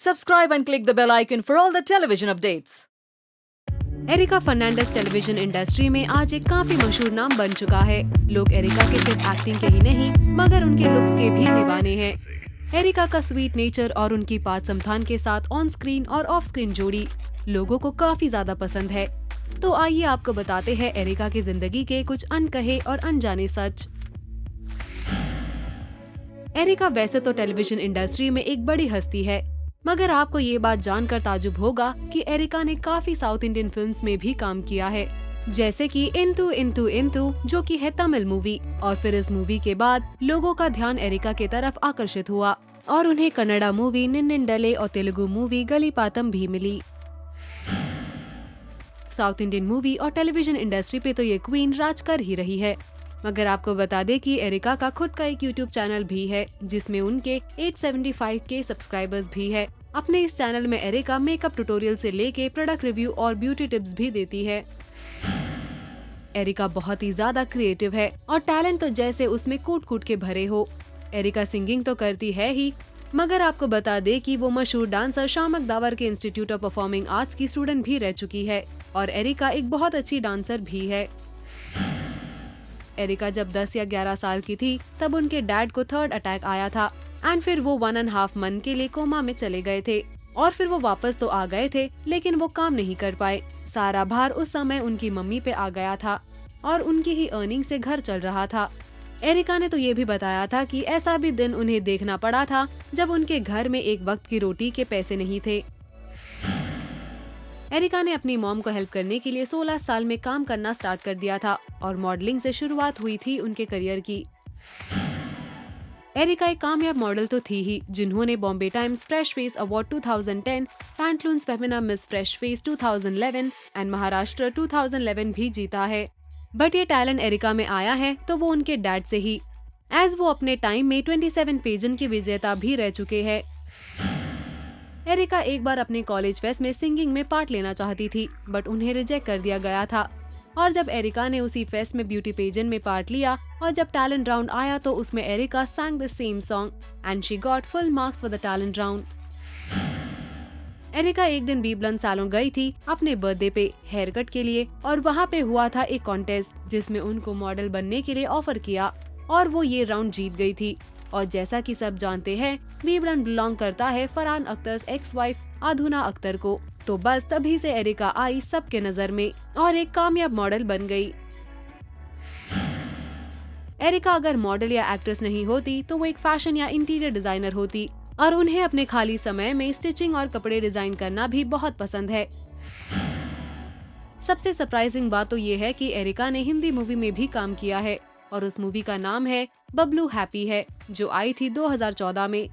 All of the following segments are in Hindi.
Subscribe and click the bell icon for all the television updates. Erica Fernandes television industry में आज एक काफी मशहूर नाम बन चुका है। लोग एरिका के सिर्फ एक्टिंग के ही नहीं मगर उनके लुक्स के भी दीवाने हैं। एरिका का स्वीट नेचर और उनकी पात समथान के साथ ऑन स्क्रीन और ऑफ स्क्रीन जोड़ी लोगों को काफी ज्यादा पसंद है। तो आइए आपको बताते हैं एरिका की जिंदगी के कुछ अनकहे और अनजाने सच। एरिका वैसे तो टेलीविजन इंडस्ट्री में एक बड़ी हस्ती है, मगर आपको ये बात जानकर ताजुब होगा कि एरिका ने काफी साउथ इंडियन फिल्म्स में भी काम किया है, जैसे कि इंतु इंतु इंतु जो कि है तमिल मूवी। और फिर इस मूवी के बाद लोगों का ध्यान एरिका की तरफ आकर्षित हुआ और उन्हें कन्नड़ा मूवी निन्निंडले और तेलुगु मूवी गलीपातम भी मिली। साउथ इंडियन मूवी और टेलीविजन इंडस्ट्री पे तो ये क्वीन राज कर ही रही है। मगर आपको बता दें कि एरिका का खुद का एक यूट्यूब चैनल भी है जिसमें उनके 875 के सब्सक्राइबर्स भी है। अपने इस चैनल में एरिका मेकअप ट्यूटोरियल से लेके प्रोडक्ट रिव्यू और ब्यूटी टिप्स भी देती है। एरिका बहुत ही ज्यादा क्रिएटिव है और टैलेंट तो जैसे उसमें कूट कूट के भरे हो। एरिका सिंगिंग तो करती है ही, मगर आपको बता दे कि वो मशहूर डांसर शामक दावर के इंस्टीट्यूट ऑफ परफॉर्मिंग आर्ट्स की स्टूडेंट भी रह चुकी है और एरिका एक बहुत अच्छी डांसर भी है। एरिका जब 10 या 11 साल की थी तब उनके डैड को 3rd अटैक आया था एंड फिर वो 1.5 मंथ के लिए कोमा में चले गए थे और फिर वो वापस तो आ गए थे लेकिन वो काम नहीं कर पाए। सारा भार उस समय उनकी मम्मी पे आ गया था और उनकी ही अर्निंग से घर चल रहा था। एरिका ने तो ये भी बताया था कि ऐसा भी दिन उन्हें देखना पड़ा था जब उनके घर में एक वक्त की रोटी के पैसे नहीं थे। एरिका ने अपनी मॉम को हेल्प करने के लिए 16 साल में काम करना स्टार्ट कर दिया था और मॉडलिंग से शुरुआत हुई थी उनके करियर की। एरिका एक कामयाब मॉडल तो थी ही, जिन्होंने Bombay times fresh face award 2010, Pantaloons Femina miss fresh face 2011 and Maharashtra 2011 भी जीता है। बट ये टैलेंट एरिका में आया है तो वो उनके डैड से ही, एज वो अपने टाइम में 27 पेजेंट की विजेता भी रह चुके हैं। एरिका एक बार अपने कॉलेज फेस्ट में सिंगिंग में पार्ट लेना चाहती थी बट उन्हें रिजेक्ट कर दिया गया था। और जब एरिका ने उसी फेस्ट में ब्यूटी पेजेंट में पार्ट लिया और जब टैलेंट राउंड आया तो उसमें Erica sang the same song and she got full marks for the talent round. Erica एक दिन बी ब्लंट सैलून गई थी अपने बर्थडे पे हेयर कट के लिए और वहाँ पे हुआ था एक कॉन्टेस्ट जिसमें उनको मॉडल बनने के लिए ऑफर किया और वो ये राउंड जीत गई थी। और जैसा कि सब जानते हैं बी ब्लंट बिलोंग करता है फरहान अख्तर एक्स वाइफ अधुना अख्तर को, तो बस तभी से एरिका आई सबके नजर में और एक कामयाब मॉडल बन गई। एरिका अगर मॉडल या एक्ट्रेस नहीं होती तो वो एक फैशन या इंटीरियर डिजाइनर होती और उन्हें अपने खाली समय में स्टिचिंग और कपड़े डिजाइन करना भी बहुत पसंद है। सबसे सरप्राइजिंग बात तो ये है कि एरिका ने हिंदी मूवी में भी काम किया है और उस मूवी का नाम है बबलू हैप्पी है, जो आई थी 2014 में।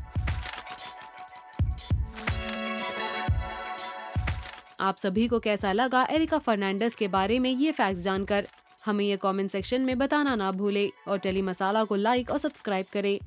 आप सभी को कैसा लगा एरिका फर्नांडिस के बारे में ये फैक्ट्स जानकर? हमें ये कमेंट सेक्शन में बताना ना भूले और टेली मसाला को लाइक और सब्सक्राइब करें।